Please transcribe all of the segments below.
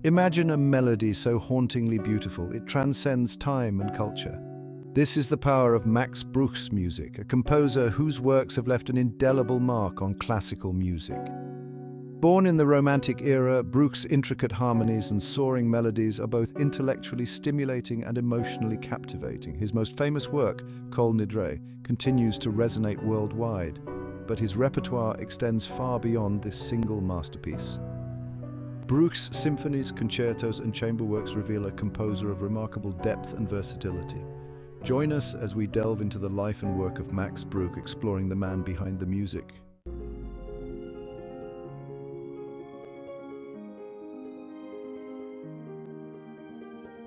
Imagine a melody so hauntingly beautiful it transcends time and culture. This is the power of Max Bruch's music, a composer whose works have left an indelible mark on classical music. Born in the Romantic era, Bruch's intricate harmonies and soaring melodies are both intellectually stimulating and emotionally captivating. His most famous work, Kol Nidrei, continues to resonate worldwide, but his repertoire extends far beyond this single masterpiece. Bruch's symphonies, concertos, and chamber works reveal a composer of remarkable depth and versatility. Join us as we delve into the life and work of Max Bruch, exploring the man behind the music.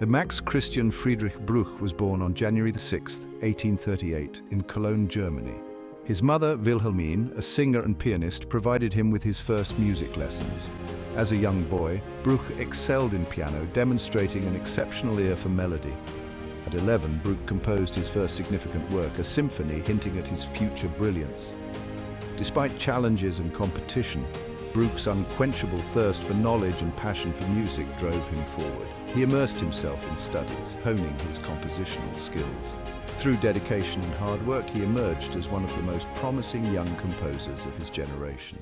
The Max Christian Friedrich Bruch was born on January 6, 1838, in Cologne, Germany. His mother, Wilhelmine, a singer and pianist, provided him with his first music lessons. As a young boy, Bruch excelled in piano, demonstrating an exceptional ear for melody. At 11, Bruch composed his first significant work, a symphony hinting at his future brilliance. Despite challenges and competition, Bruch's unquenchable thirst for knowledge and passion for music drove him forward. He immersed himself in studies, honing his compositional skills. Through dedication and hard work, he emerged as one of the most promising young composers of his generation.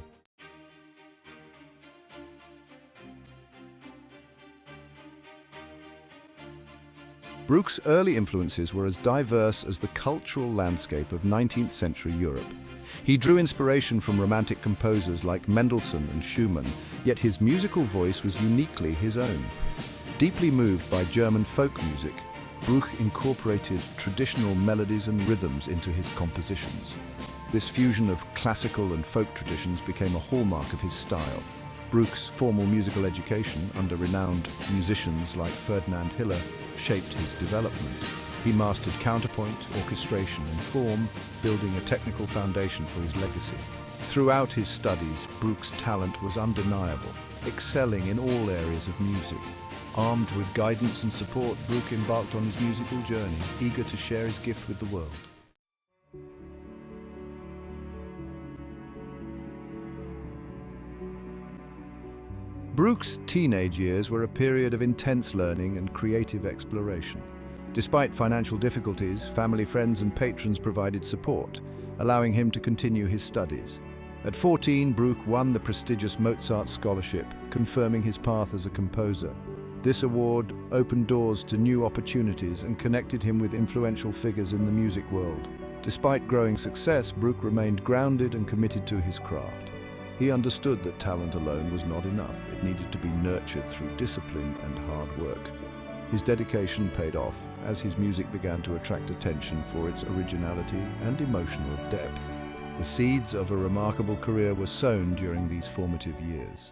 Bruch's early influences were as diverse as the cultural landscape of 19th century Europe. He drew inspiration from Romantic composers like Mendelssohn and Schumann, yet his musical voice was uniquely his own. Deeply moved by German folk music, Bruch incorporated traditional melodies and rhythms into his compositions. This fusion of classical and folk traditions became a hallmark of his style. Bruch's formal musical education under renowned musicians like Ferdinand Hiller shaped his development. He mastered counterpoint, orchestration, and form, building a technical foundation for his legacy. Throughout his studies, Bruch's talent was undeniable, excelling in all areas of music. Armed with guidance and support, Bruch embarked on his musical journey, eager to share his gift with the world. Bruch's teenage years were a period of intense learning and creative exploration. Despite financial difficulties, family, friends, and patrons provided support, allowing him to continue his studies. At 14, Bruch won the prestigious Mozart Scholarship, confirming his path as a composer. This award opened doors to new opportunities and connected him with influential figures in the music world. Despite growing success, Bruch remained grounded and committed to his craft. He understood that talent alone was not enough. It needed to be nurtured through discipline and hard work. His dedication paid off as his music began to attract attention for its originality and emotional depth. The seeds of a remarkable career were sown during these formative years.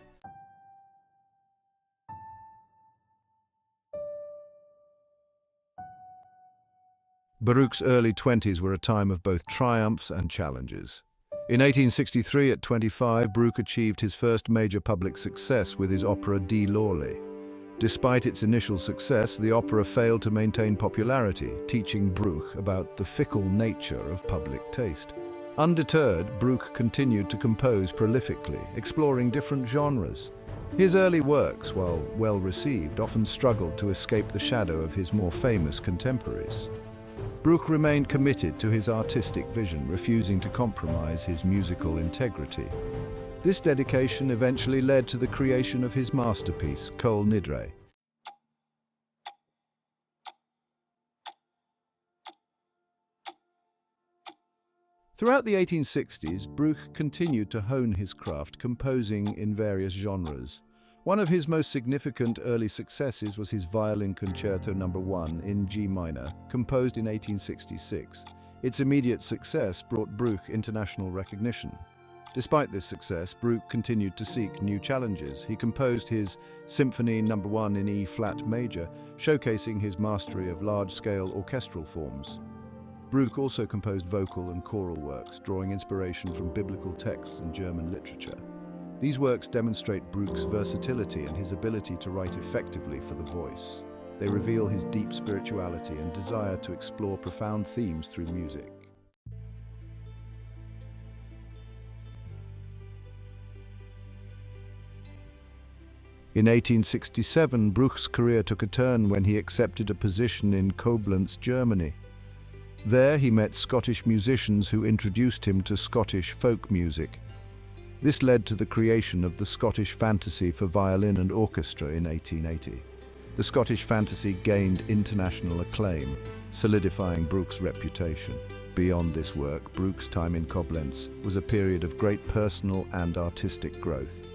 Bruch's early 20s were a time of both triumphs and challenges. In 1863, at 25, Bruch achieved his first major public success with his opera Die Loreley. Despite its initial success, the opera failed to maintain popularity, teaching Bruch about the fickle nature of public taste. Undeterred, Bruch continued to compose prolifically, exploring different genres. His early works, while well received, often struggled to escape the shadow of his more famous contemporaries. Bruch remained committed to his artistic vision, refusing to compromise his musical integrity. This dedication eventually led to the creation of his masterpiece, Kol Nidrei. Throughout the 1860s, Bruch continued to hone his craft, composing in various genres. One of his most significant early successes was his Violin Concerto No. 1 in G minor, composed in 1866. Its immediate success brought Bruch international recognition. Despite this success, Bruch continued to seek new challenges. He composed his Symphony No. 1 in E-flat major, showcasing his mastery of large-scale orchestral forms. Bruch also composed vocal and choral works, drawing inspiration from biblical texts and German literature. These works demonstrate Bruch's versatility and his ability to write effectively for the voice. They reveal his deep spirituality and desire to explore profound themes through music. In 1867, Bruch's career took a turn when he accepted a position in Koblenz, Germany. There he met Scottish musicians who introduced him to Scottish folk music. This led to the creation of the Scottish Fantasy for violin and orchestra in 1880. The Scottish Fantasy gained international acclaim, solidifying Bruch's reputation. Beyond this work, Bruch's time in Koblenz was a period of great personal and artistic growth.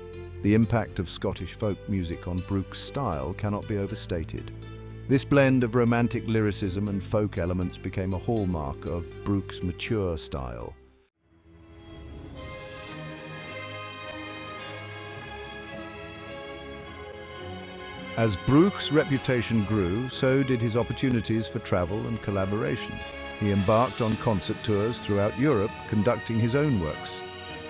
The impact of Scottish folk music on Bruch's style cannot be overstated. This blend of romantic lyricism and folk elements became a hallmark of Bruch's mature style. As Bruch's reputation grew, so did his opportunities for travel and collaboration. He embarked on concert tours throughout Europe, conducting his own works.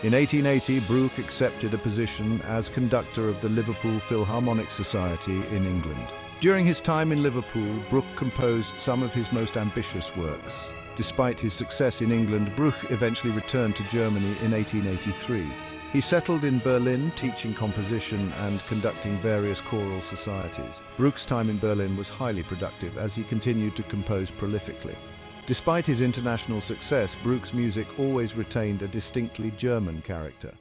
In 1880, Bruch accepted a position as conductor of the Liverpool Philharmonic Society in England. During his time in Liverpool, Bruch composed some of his most ambitious works. Despite his success in England, Bruch eventually returned to Germany in 1883. He settled in Berlin, teaching composition and conducting various choral societies. Bruch's time in Berlin was highly productive as he continued to compose prolifically. Despite his international success, Bruch's music always retained a distinctly German character.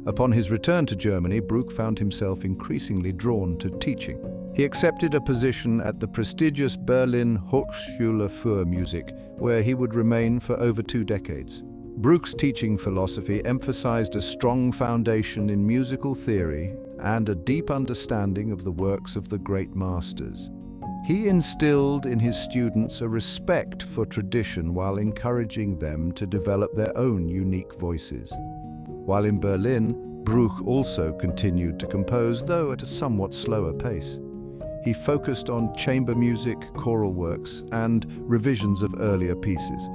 Upon his return to Germany, Bruch found himself increasingly drawn to teaching. He accepted a position at the prestigious Berlin Hochschule für Musik, where he would remain for over 2 decades. Bruch's teaching philosophy emphasized a strong foundation in musical theory and a deep understanding of the works of the great masters. He instilled in his students a respect for tradition while encouraging them to develop their own unique voices. While in Berlin, Bruch also continued to compose, though at a somewhat slower pace. He focused on chamber music, choral works, and revisions of earlier pieces.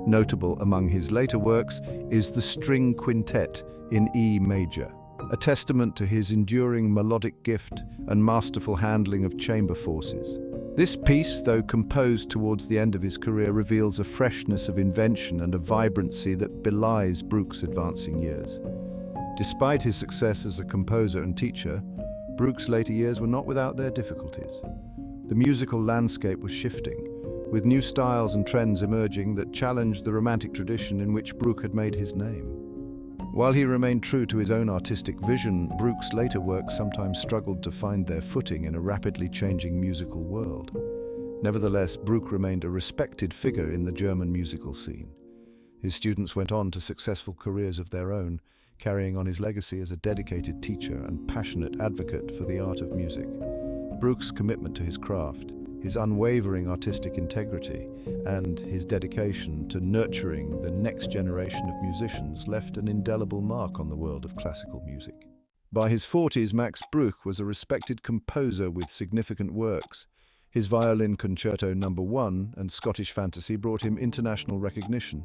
Notable among his later works is the String Quintet in E major, a testament to his enduring melodic gift and masterful handling of chamber forces. This piece, though composed towards the end of his career, reveals a freshness of invention and a vibrancy that belies Bruch's advancing years. Despite his success as a composer and teacher, Bruch's later years were not without their difficulties. The musical landscape was shifting, with new styles and trends emerging that challenged the romantic tradition in which Bruch had made his name. While he remained true to his own artistic vision, Bruch's later works sometimes struggled to find their footing in a rapidly changing musical world. Nevertheless, Bruch remained a respected figure in the German musical scene. His students went on to successful careers of their own, carrying on his legacy as a dedicated teacher and passionate advocate for the art of music. Bruch's commitment to his craft, his unwavering artistic integrity, and his dedication to nurturing the next generation of musicians left an indelible mark on the world of classical music. By his 40s, Max Bruch was a respected composer with significant works. His Violin Concerto No. 1 and Scottish Fantasy brought him international recognition.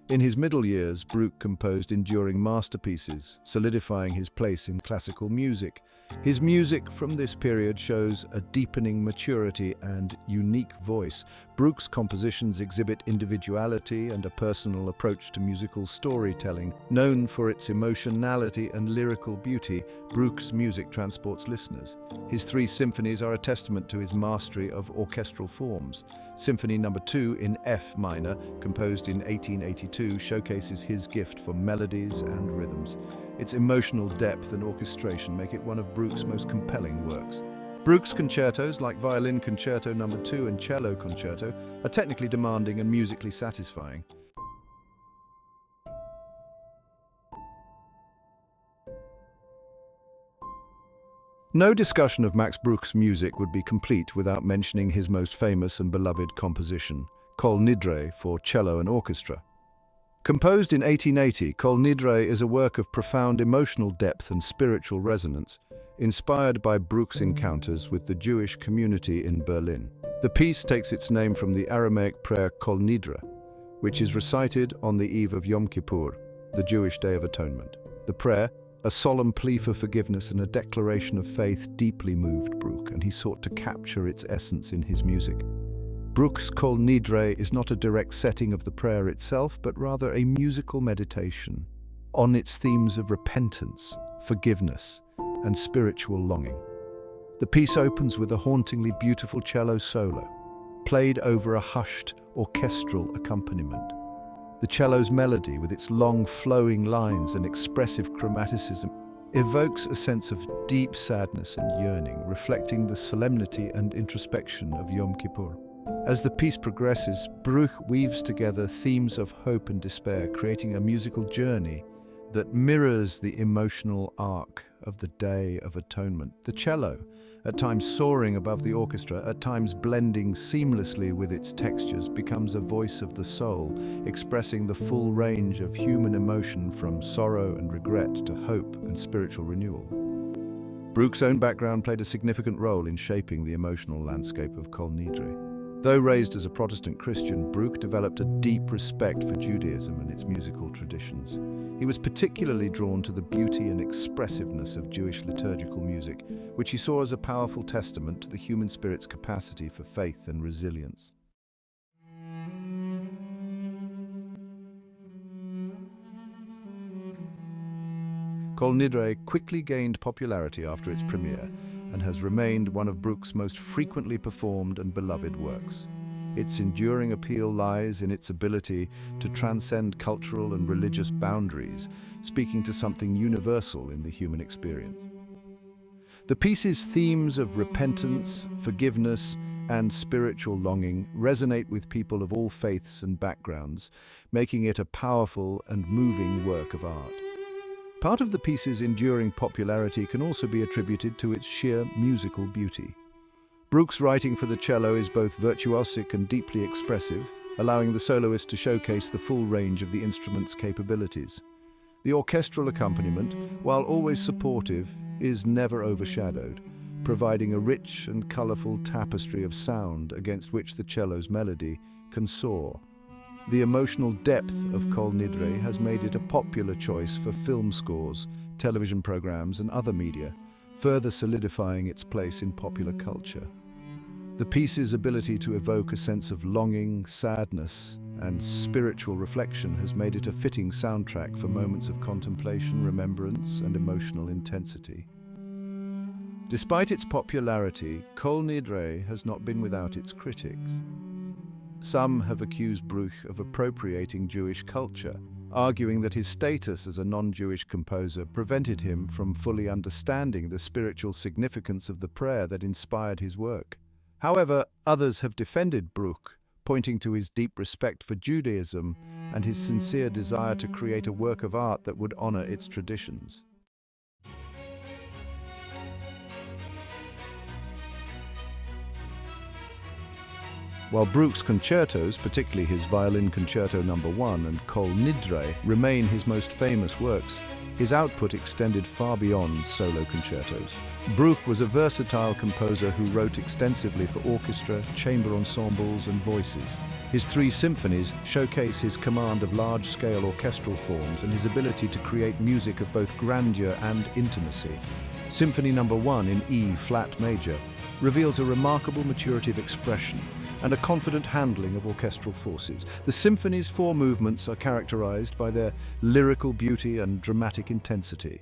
In his middle years, Bruch composed enduring masterpieces, solidifying his place in classical music. His music from this period shows a deepening maturity and unique voice. Bruch's compositions exhibit individuality and a personal approach to musical storytelling. Known for its emotionality and lyrical beauty, Bruch's music transports listeners. His 3 symphonies are a testament to his mastery of orchestral forms. Symphony No. 2 in F minor, composed in 1882, showcases his gift for melodies and rhythms. Its emotional depth and orchestration make it one of Bruch's most compelling works. Bruch's concertos, like Violin Concerto No. 2 and Cello Concerto, are technically demanding and musically satisfying. No discussion of Max Bruch's music would be complete without mentioning his most famous and beloved composition, Kol Nidrei for cello and orchestra. Composed in 1880, Kol Nidrei is a work of profound emotional depth and spiritual resonance, inspired by Bruch's encounters with the Jewish community in Berlin. The piece takes its name from the Aramaic prayer Kol Nidre, which is recited on the eve of Yom Kippur, the Jewish Day of Atonement. The prayer, a solemn plea for forgiveness and a declaration of faith, deeply moved Bruch, and he sought to capture its essence in his music. Bruch's Kol Nidrei is not a direct setting of the prayer itself, but rather a musical meditation on its themes of repentance, forgiveness, and spiritual longing. The piece opens with a hauntingly beautiful cello solo, played over a hushed orchestral accompaniment. The cello's melody, with its long flowing lines and expressive chromaticism, evokes a sense of deep sadness and yearning, reflecting the solemnity and introspection of Yom Kippur. As the piece progresses, Bruch weaves together themes of hope and despair, creating a musical journey that mirrors the emotional arc of the Day of Atonement. The cello, at times soaring above the orchestra, at times blending seamlessly with its textures, becomes a voice of the soul, expressing the full range of human emotion from sorrow and regret to hope and spiritual renewal. Bruch's own background played a significant role in shaping the emotional landscape of Kol Nidrei. Though raised as a Protestant Christian, Bruch developed a deep respect for Judaism and its musical traditions. He was particularly drawn to the beauty and expressiveness of Jewish liturgical music, which he saw as a powerful testament to the human spirit's capacity for faith and resilience. Kol Nidrei quickly gained popularity after its premiere and has remained one of Bruch's most frequently performed and beloved works. Its enduring appeal lies in its ability to transcend cultural and religious boundaries, speaking to something universal in the human experience. The piece's themes of repentance, forgiveness, and spiritual longing resonate with people of all faiths and backgrounds, making it a powerful and moving work of art. Part of the piece's enduring popularity can also be attributed to its sheer musical beauty. Bruch's writing for the cello is both virtuosic and deeply expressive, allowing the soloist to showcase the full range of the instrument's capabilities. The orchestral accompaniment, while always supportive, is never overshadowed, providing a rich and colorful tapestry of sound against which the cello's melody can soar. The emotional depth of Kol Nidrei has made it a popular choice for film scores, television programs, and other media, further solidifying its place in popular culture. The piece's ability to evoke a sense of longing, sadness, and spiritual reflection has made it a fitting soundtrack for moments of contemplation, remembrance, and emotional intensity. Despite its popularity, Kol Nidrei has not been without its critics. Some have accused Bruch of appropriating Jewish culture, arguing that his status as a non-Jewish composer prevented him from fully understanding the spiritual significance of the prayer that inspired his work. However, others have defended Bruch, pointing to his deep respect for Judaism and his sincere desire to create a work of art that would honor its traditions. While Bruch's concertos, particularly his Violin Concerto No. 1 and Kol Nidrei, remain his most famous works, his output extended far beyond solo concertos. Bruch was a versatile composer who wrote extensively for orchestra, chamber ensembles, and voices. His 3 symphonies showcase his command of large-scale orchestral forms and his ability to create music of both grandeur and intimacy. Symphony No. 1 in E-flat major reveals a remarkable maturity of expression and a confident handling of orchestral forces. The symphony's 4 movements are characterized by their lyrical beauty and dramatic intensity.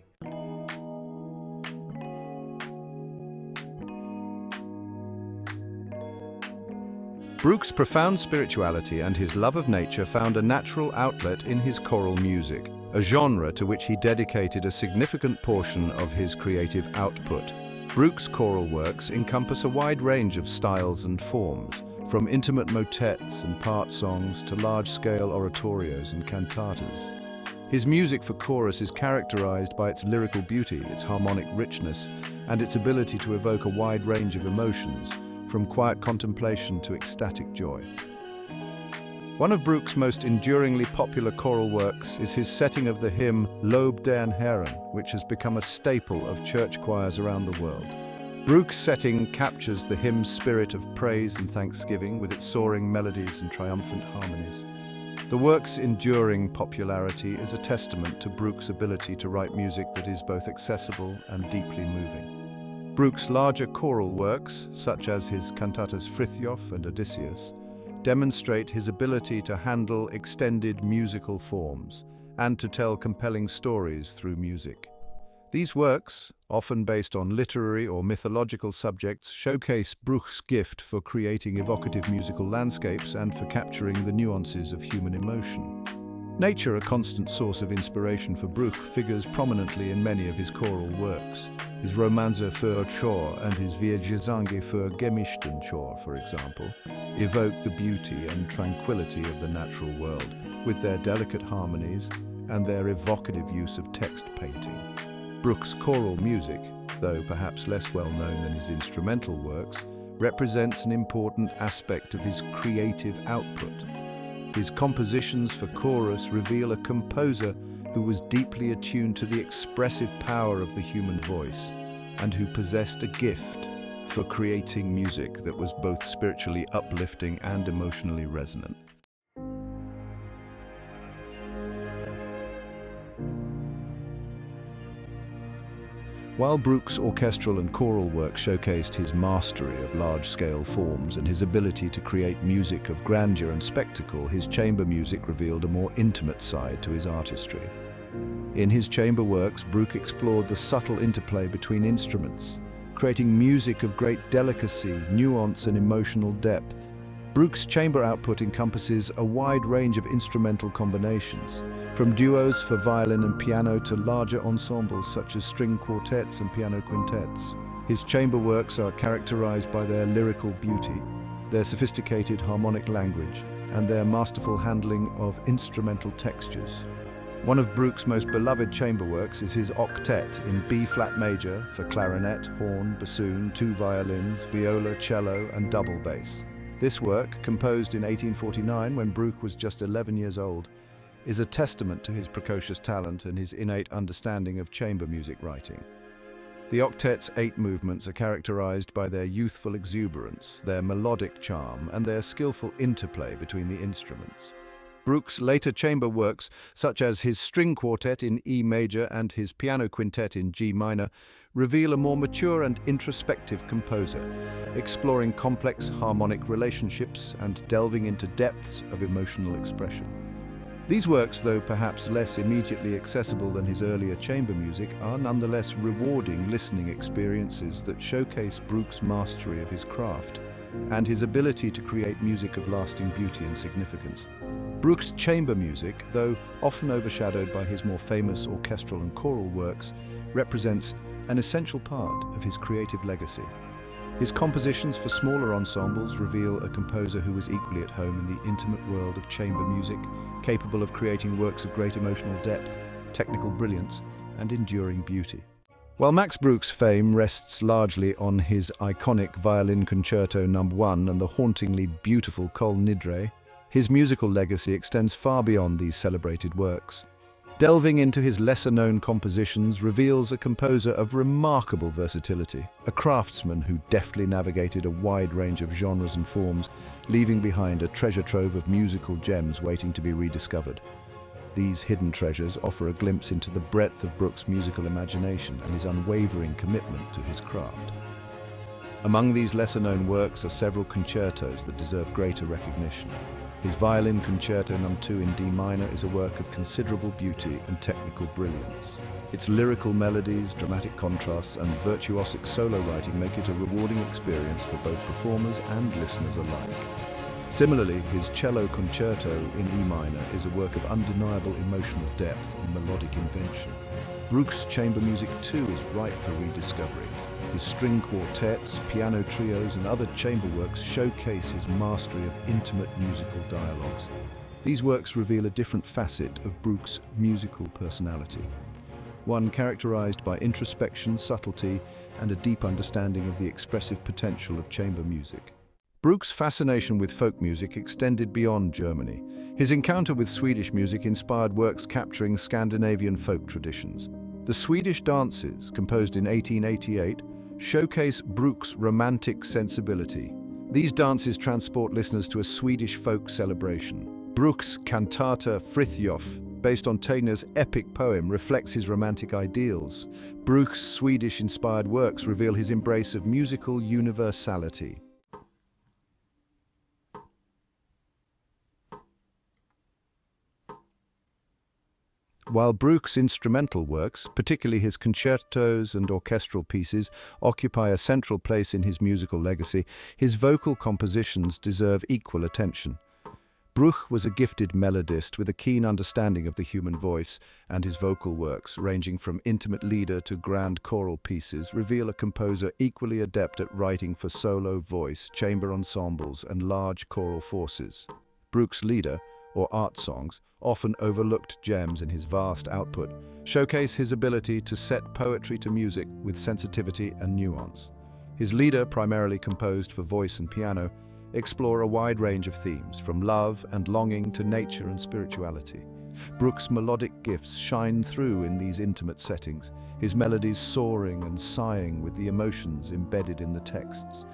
Bruch's profound spirituality and his love of nature found a natural outlet in his choral music, a genre to which he dedicated a significant portion of his creative output. Bruch's choral works encompass a wide range of styles and forms, from intimate motets and part songs to large-scale oratorios and cantatas. His music for chorus is characterized by its lyrical beauty, its harmonic richness, and its ability to evoke a wide range of emotions, from quiet contemplation to ecstatic joy. One of Bruch's most enduringly popular choral works is his setting of the hymn Lob den Herren, which has become a staple of church choirs around the world. Bruch's setting captures the hymn's spirit of praise and thanksgiving with its soaring melodies and triumphant harmonies. The work's enduring popularity is a testament to Bruch's ability to write music that is both accessible and deeply moving. Bruch's larger choral works, such as his cantatas Frithjof and Odysseus, demonstrate his ability to handle extended musical forms and to tell compelling stories through music. These works, often based on literary or mythological subjects, showcase Bruch's gift for creating evocative musical landscapes and for capturing the nuances of human emotion. Nature, a constant source of inspiration for Bruch, figures prominently in many of his choral works. His Romanze für Chor and his Wir Gesange für gemischten Chor, for example, evoke the beauty and tranquility of the natural world, with their delicate harmonies and their evocative use of text painting. Bruch's choral music, though perhaps less well known than his instrumental works, represents an important aspect of his creative output. His compositions for chorus reveal a composer who was deeply attuned to the expressive power of the human voice and who possessed a gift for creating music that was both spiritually uplifting and emotionally resonant. While Bruch's orchestral and choral work showcased his mastery of large-scale forms and his ability to create music of grandeur and spectacle, his chamber music revealed a more intimate side to his artistry. In his chamber works, Bruch explored the subtle interplay between instruments, creating music of great delicacy, nuance, and emotional depth. Bruch's chamber output encompasses a wide range of instrumental combinations, from duos for violin and piano to larger ensembles such as string quartets and piano quintets. His chamber works are characterized by their lyrical beauty, their sophisticated harmonic language, and their masterful handling of instrumental textures. One of Bruch's most beloved chamber works is his octet in B-flat major for clarinet, horn, bassoon, two violins, viola, cello, and double bass. This work, composed in 1849 when Bruch was just 11 years old, is a testament to his precocious talent and his innate understanding of chamber music writing. The octet's 8 movements are characterized by their youthful exuberance, their melodic charm, and their skillful interplay between the instruments. Bruch's later chamber works, such as his string quartet in E major and his piano quintet in G minor, reveal a more mature and introspective composer, exploring complex harmonic relationships and delving into depths of emotional expression. These works, though perhaps less immediately accessible than his earlier chamber music, are nonetheless rewarding listening experiences that showcase Bruch's mastery of his craft and his ability to create music of lasting beauty and significance. Bruch's chamber music, though often overshadowed by his more famous orchestral and choral works, represents an essential part of his creative legacy. His compositions for smaller ensembles reveal a composer who was equally at home in the intimate world of chamber music, capable of creating works of great emotional depth, technical brilliance, and enduring beauty. While Max Bruch's fame rests largely on his iconic Violin Concerto No. 1 and the hauntingly beautiful Kol Nidrei, his musical legacy extends far beyond these celebrated works. Delving into his lesser-known compositions reveals a composer of remarkable versatility, a craftsman who deftly navigated a wide range of genres and forms, leaving behind a treasure trove of musical gems waiting to be rediscovered. These hidden treasures offer a glimpse into the breadth of Bruch's musical imagination and his unwavering commitment to his craft. Among these lesser-known works are several concertos that deserve greater recognition. His Violin Concerto No. 2 in D minor is a work of considerable beauty and technical brilliance. Its lyrical melodies, dramatic contrasts, and virtuosic solo writing make it a rewarding experience for both performers and listeners alike. Similarly, his Cello Concerto in E minor is a work of undeniable emotional depth and melodic invention. Bruch's chamber music too is ripe for rediscovery. His string quartets, piano trios, and other chamber works showcase his mastery of intimate musical dialogues. These works reveal a different facet of Bruch's musical personality, one characterized by introspection, subtlety, and a deep understanding of the expressive potential of chamber music. Bruch's fascination with folk music extended beyond Germany. His encounter with Swedish music inspired works capturing Scandinavian folk traditions. The Swedish dances, composed in 1888, showcase Bruch's romantic sensibility. These dances transport listeners to a Swedish folk celebration. Bruch's cantata Frithjof, based on Tegner's epic poem, reflects his romantic ideals. Bruch's Swedish-inspired works reveal his embrace of musical universality. While Bruch's instrumental works, particularly his concertos and orchestral pieces, occupy a central place in his musical legacy, his vocal compositions deserve equal attention. Bruch was a gifted melodist with a keen understanding of the human voice, and his vocal works, ranging from intimate lieder to grand choral pieces, reveal a composer equally adept at writing for solo voice, chamber ensembles, and large choral forces. Bruch's lieder, or art songs, often overlooked gems in his vast output, showcase his ability to set poetry to music with sensitivity and nuance. His lieder, primarily composed for voice and piano, explore a wide range of themes, from love and longing to nature and spirituality. Bruch's melodic gifts shine through in these intimate settings, his melodies soaring and sighing with the emotions embedded in the texts.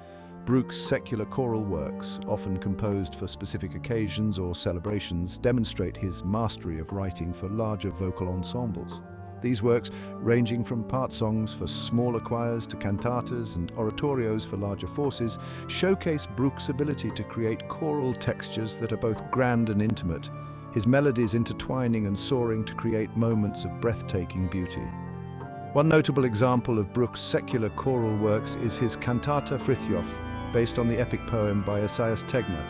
Bruch's secular choral works, often composed for specific occasions or celebrations, demonstrate his mastery of writing for larger vocal ensembles. These works, ranging from part songs for smaller choirs to cantatas and oratorios for larger forces, showcase Bruch's ability to create choral textures that are both grand and intimate, his melodies intertwining and soaring to create moments of breathtaking beauty. One notable example of Bruch's secular choral works is his cantata Frithjof, based on the epic poem by Esaias Tegner.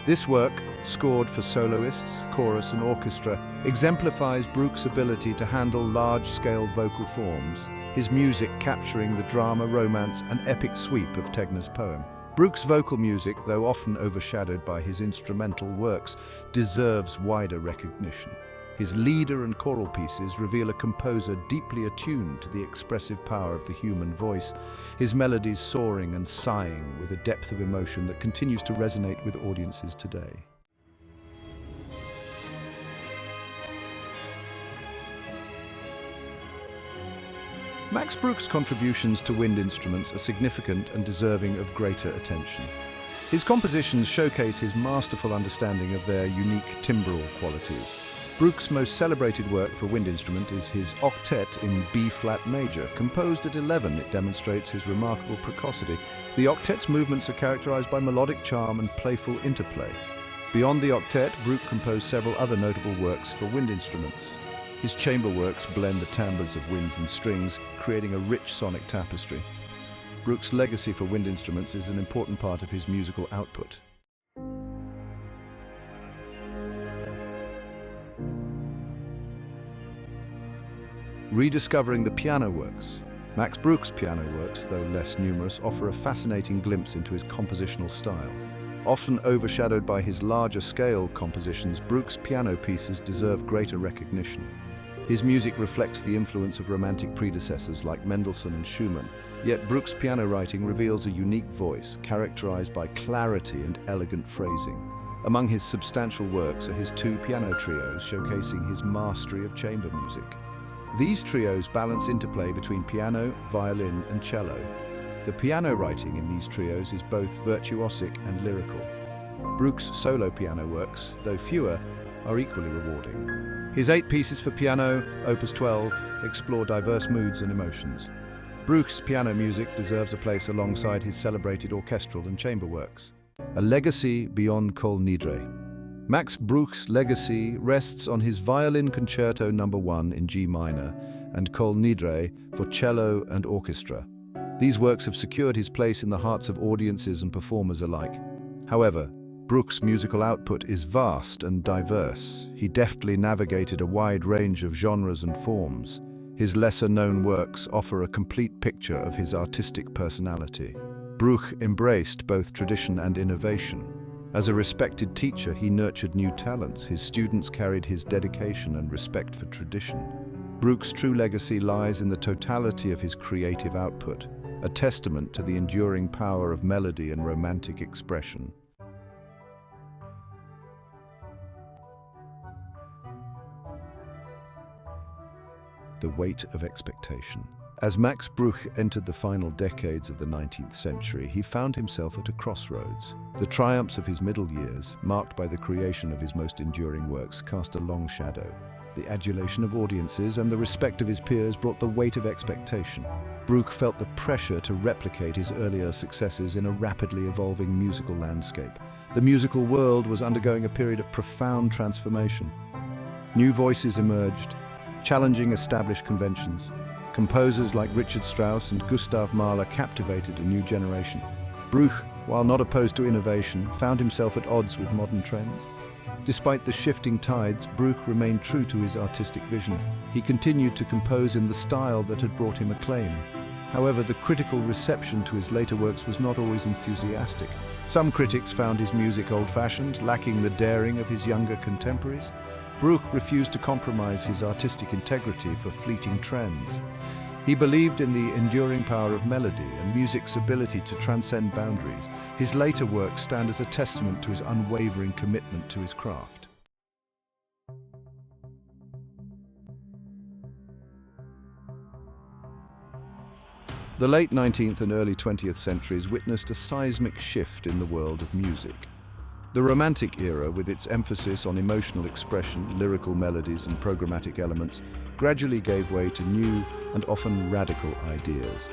This work, scored for soloists, chorus and orchestra, exemplifies Bruch's ability to handle large-scale vocal forms, his music capturing the drama, romance and epic sweep of Tegner's poem. Bruch's vocal music, though often overshadowed by his instrumental works, deserves wider recognition. His lieder and choral pieces reveal a composer deeply attuned to the expressive power of the human voice, his melodies soaring and sighing with a depth of emotion that continues to resonate with audiences today. Max Bruch's contributions to wind instruments are significant and deserving of greater attention. His compositions showcase his masterful understanding of their unique timbral qualities. Bruch's most celebrated work for wind instrument is his octet in B-flat major. Composed at 11, it demonstrates his remarkable precocity. The octet's movements are characterized by melodic charm and playful interplay. Beyond the octet, Bruch composed several other notable works for wind instruments. His chamber works blend the timbres of winds and strings, creating a rich sonic tapestry. Bruch's legacy for wind instruments is an important part of his musical output. Rediscovering the piano works. Max Bruch's piano works, though less numerous, offer a fascinating glimpse into his compositional style. Often overshadowed by his larger-scale compositions, Bruch's piano pieces deserve greater recognition. His music reflects the influence of romantic predecessors like Mendelssohn and Schumann, yet Bruch's piano writing reveals a unique voice, characterized by clarity and elegant phrasing. Among his substantial works are his two piano trios, showcasing his mastery of chamber music. These trios balance interplay between piano, violin, and cello. The piano writing in these trios is both virtuosic and lyrical. Bruch's solo piano works, though fewer, are equally rewarding. His 8 pieces for piano, Opus 12, explore diverse moods and emotions. Bruch's piano music deserves a place alongside his celebrated orchestral and chamber works. A legacy beyond Kol Nidrei. Max Bruch's legacy rests on his Violin Concerto No. 1 in G minor and Kol Nidrei for cello and orchestra. These works have secured his place in the hearts of audiences and performers alike. However, Bruch's musical output is vast and diverse. He deftly navigated a wide range of genres and forms. His lesser-known works offer a complete picture of his artistic personality. Bruch embraced both tradition and innovation. As a respected teacher, he nurtured new talents. His students carried his dedication and respect for tradition. Bruch's true legacy lies in the totality of his creative output, a testament to the enduring power of melody and romantic expression. The weight of expectation. As Max Bruch entered the final decades of the 19th century, he found himself at a crossroads. The triumphs of his middle years, marked by the creation of his most enduring works, cast a long shadow. The adulation of audiences and the respect of his peers brought the weight of expectation. Bruch felt the pressure to replicate his earlier successes in a rapidly evolving musical landscape. The musical world was undergoing a period of profound transformation. New voices emerged, challenging established conventions. Composers like Richard Strauss and Gustav Mahler captivated a new generation. Bruch, while not opposed to innovation, found himself at odds with modern trends. Despite the shifting tides, Bruch remained true to his artistic vision. He continued to compose in the style that had brought him acclaim. However, the critical reception to his later works was not always enthusiastic. Some critics found his music old-fashioned, lacking the daring of his younger contemporaries. Bruch refused to compromise his artistic integrity for fleeting trends. He believed in the enduring power of melody and music's ability to transcend boundaries. His later works stand as a testament to his unwavering commitment to his craft. The late 19th and early 20th centuries witnessed a seismic shift in the world of music. The Romantic era, with its emphasis on emotional expression, lyrical melodies, and programmatic elements, gradually gave way to new and often radical ideas.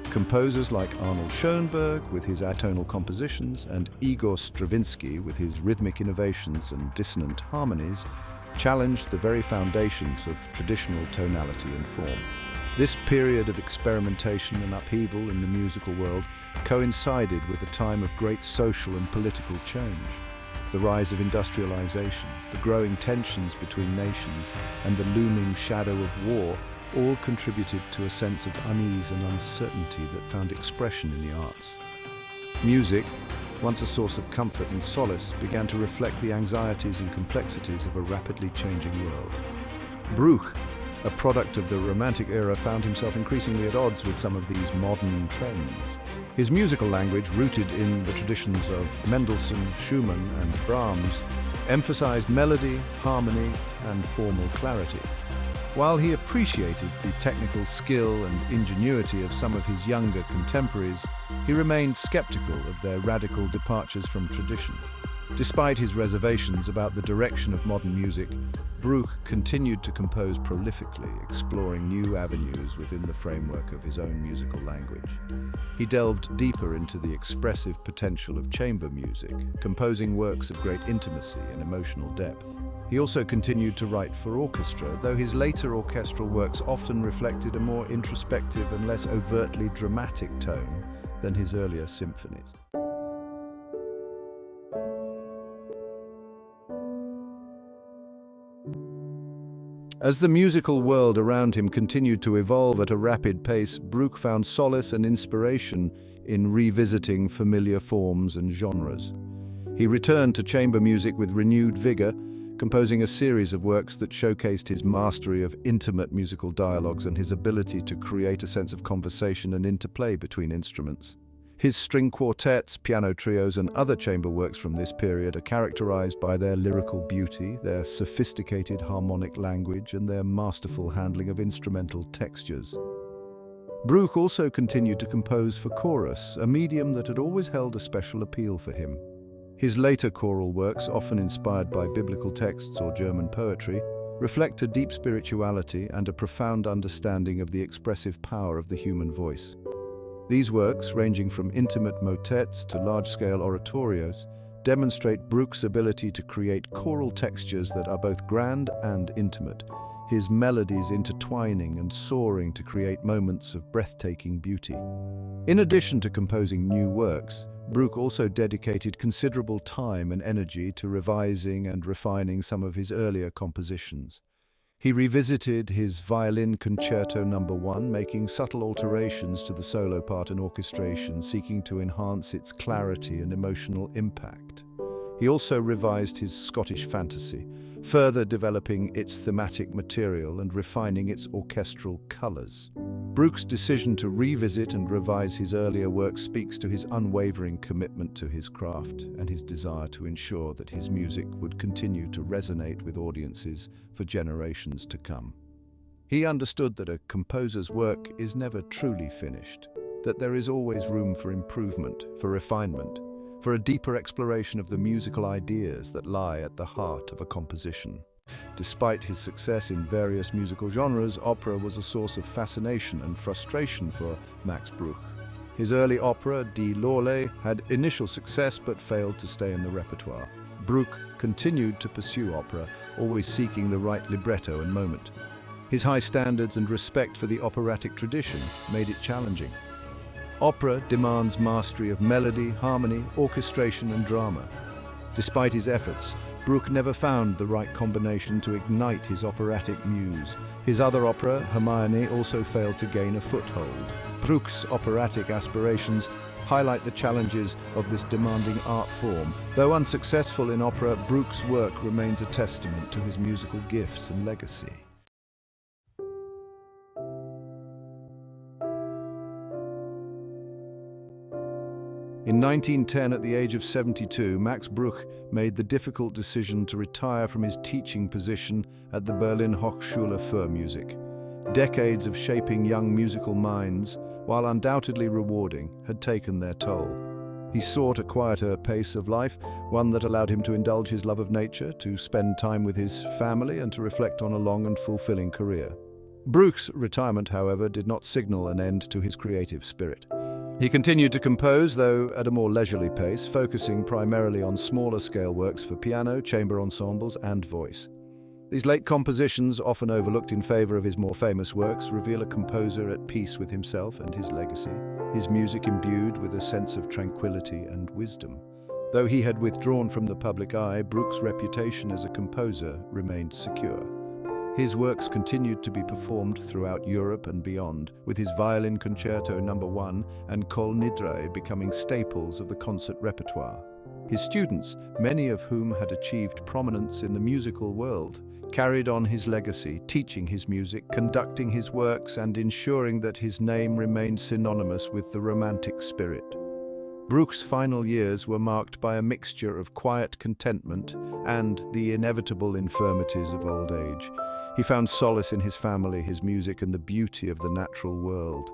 Composers like Arnold Schoenberg, with his atonal compositions, and Igor Stravinsky, with his rhythmic innovations and dissonant harmonies, challenged the very foundations of traditional tonality and form. This period of experimentation and upheaval in the musical world coincided with a time of great social and political change. The rise of industrialization, the growing tensions between nations, and the looming shadow of war all contributed to a sense of unease and uncertainty that found expression in the arts. Music, once a source of comfort and solace, began to reflect the anxieties and complexities of a rapidly changing world. Bruch, a product of the Romantic era, found himself increasingly at odds with some of these modern trends. His musical language, rooted in the traditions of Mendelssohn, Schumann, and Brahms, emphasized melody, harmony, and formal clarity. While he appreciated the technical skill and ingenuity of some of his younger contemporaries, he remained skeptical of their radical departures from tradition. Despite his reservations about the direction of modern music, Bruch continued to compose prolifically, exploring new avenues within the framework of his own musical language. He delved deeper into the expressive potential of chamber music, composing works of great intimacy and emotional depth. He also continued to write for orchestra, though his later orchestral works often reflected a more introspective and less overtly dramatic tone than his earlier symphonies. As the musical world around him continued to evolve at a rapid pace, Bruch found solace and inspiration in revisiting familiar forms and genres. He returned to chamber music with renewed vigor, composing a series of works that showcased his mastery of intimate musical dialogues and his ability to create a sense of conversation and interplay between instruments. His string quartets, piano trios, and other chamber works from this period are characterized by their lyrical beauty, their sophisticated harmonic language, and their masterful handling of instrumental textures. Bruch also continued to compose for chorus, a medium that had always held a special appeal for him. His later choral works, often inspired by biblical texts or German poetry, reflect a deep spirituality and a profound understanding of the expressive power of the human voice. These works, ranging from intimate motets to large-scale oratorios, demonstrate Bruch's ability to create choral textures that are both grand and intimate, his melodies intertwining and soaring to create moments of breathtaking beauty. In addition to composing new works, Bruch also dedicated considerable time and energy to revising and refining some of his earlier compositions. He revisited his Violin Concerto No. 1, making subtle alterations to the solo part and orchestration, seeking to enhance its clarity and emotional impact. He also revised his Scottish Fantasy, further developing its thematic material and refining its orchestral colors. Bruch's decision to revisit and revise his earlier work speaks to his unwavering commitment to his craft and his desire to ensure that his music would continue to resonate with audiences for generations to come. He understood that a composer's work is never truly finished, that there is always room for improvement, for refinement, for a deeper exploration of the musical ideas that lie at the heart of a composition. Despite his success in various musical genres, opera was a source of fascination and frustration for Max Bruch. His early opera, Die Loreley, had initial success but failed to stay in the repertoire. Bruch continued to pursue opera, always seeking the right libretto and moment. His high standards and respect for the operatic tradition made it challenging. Opera demands mastery of melody, harmony, orchestration, and drama. Despite his efforts, Bruch never found the right combination to ignite his operatic muse. His other opera, Hermione, also failed to gain a foothold. Bruch's operatic aspirations highlight the challenges of this demanding art form. Though unsuccessful in opera, Bruch's work remains a testament to his musical gifts and legacy. In 1910, at the age of 72, Max Bruch made the difficult decision to retire from his teaching position at the Berlin Hochschule für Musik. Decades of shaping young musical minds, while undoubtedly rewarding, had taken their toll. He sought a quieter pace of life, one that allowed him to indulge his love of nature, to spend time with his family, and to reflect on a long and fulfilling career. Bruch's retirement, however, did not signal an end to his creative spirit. He continued to compose, though at a more leisurely pace, focusing primarily on smaller-scale works for piano, chamber ensembles, and voice. These late compositions, often overlooked in favor of his more famous works, reveal a composer at peace with himself and his legacy, his music imbued with a sense of tranquility and wisdom. Though he had withdrawn from the public eye, Bruch's reputation as a composer remained secure. His works continued to be performed throughout Europe and beyond, with his Violin Concerto No. 1 and Kol Nidrei becoming staples of the concert repertoire. His students, many of whom had achieved prominence in the musical world, carried on his legacy, teaching his music, conducting his works, and ensuring that his name remained synonymous with the Romantic spirit. Bruch's final years were marked by a mixture of quiet contentment and the inevitable infirmities of old age. He found solace in his family, his music, and the beauty of the natural world.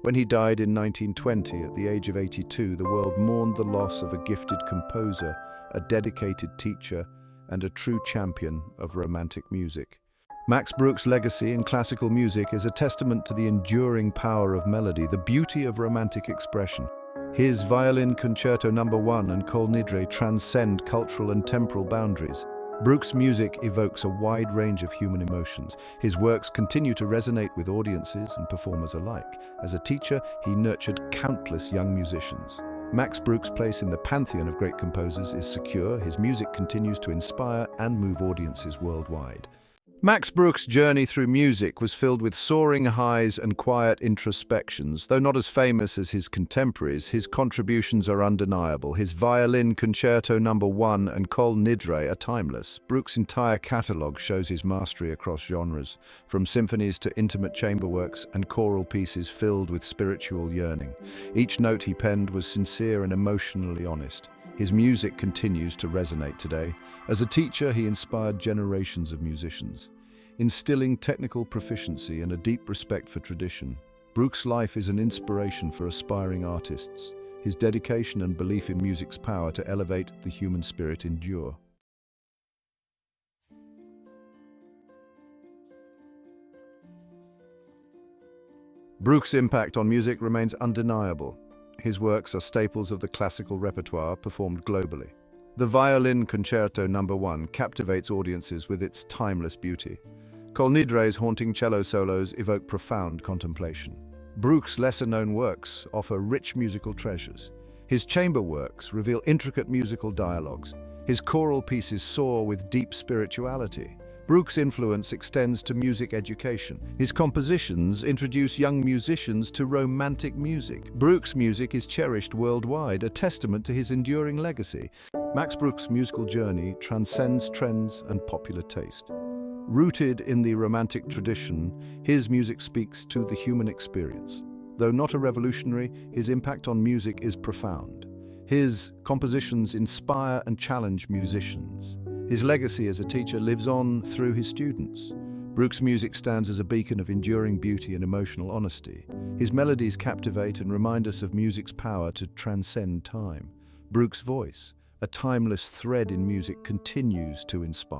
When he died in 1920, at the age of 82, the world mourned the loss of a gifted composer, a dedicated teacher, and a true champion of Romantic music. Max Bruch's legacy in classical music is a testament to the enduring power of melody, the beauty of Romantic expression. His Violin Concerto No. 1 and Kol Nidrei transcend cultural and temporal boundaries. Bruch's music evokes a wide range of human emotions. His works continue to resonate with audiences and performers alike. As a teacher, he nurtured countless young musicians. Max Bruch's place in the pantheon of great composers is secure. His music continues to inspire and move audiences worldwide. Max Bruch's journey through music was filled with soaring highs and quiet introspections. Though not as famous as his contemporaries, his contributions are undeniable. His Violin Concerto No. 1 and Kol Nidrei are timeless. Bruch's entire catalogue shows his mastery across genres, from symphonies to intimate chamber works and choral pieces filled with spiritual yearning. Each note he penned was sincere and emotionally honest. His music continues to resonate today. As a teacher, he inspired generations of musicians, instilling technical proficiency and a deep respect for tradition. Bruch's life is an inspiration for aspiring artists. His dedication and belief in music's power to elevate the human spirit endure. Bruch's impact on music remains undeniable. His works are staples of the classical repertoire performed globally. The Violin Concerto No. 1 captivates audiences with its timeless beauty. Kol Nidrei's haunting cello solos evoke profound contemplation. Bruch's lesser-known works offer rich musical treasures. His chamber works reveal intricate musical dialogues. His choral pieces soar with deep spirituality. Bruch's influence extends to music education. His compositions introduce young musicians to Romantic music. Bruch's music is cherished worldwide, a testament to his enduring legacy. Max Bruch's musical journey transcends trends and popular taste. Rooted in the Romantic tradition, his music speaks to the human experience. Though not a revolutionary, his impact on music is profound. His compositions inspire and challenge musicians. His legacy as a teacher lives on through his students. Bruch's music stands as a beacon of enduring beauty and emotional honesty. His melodies captivate and remind us of music's power to transcend time. Bruch's voice, a timeless thread in music, continues to inspire.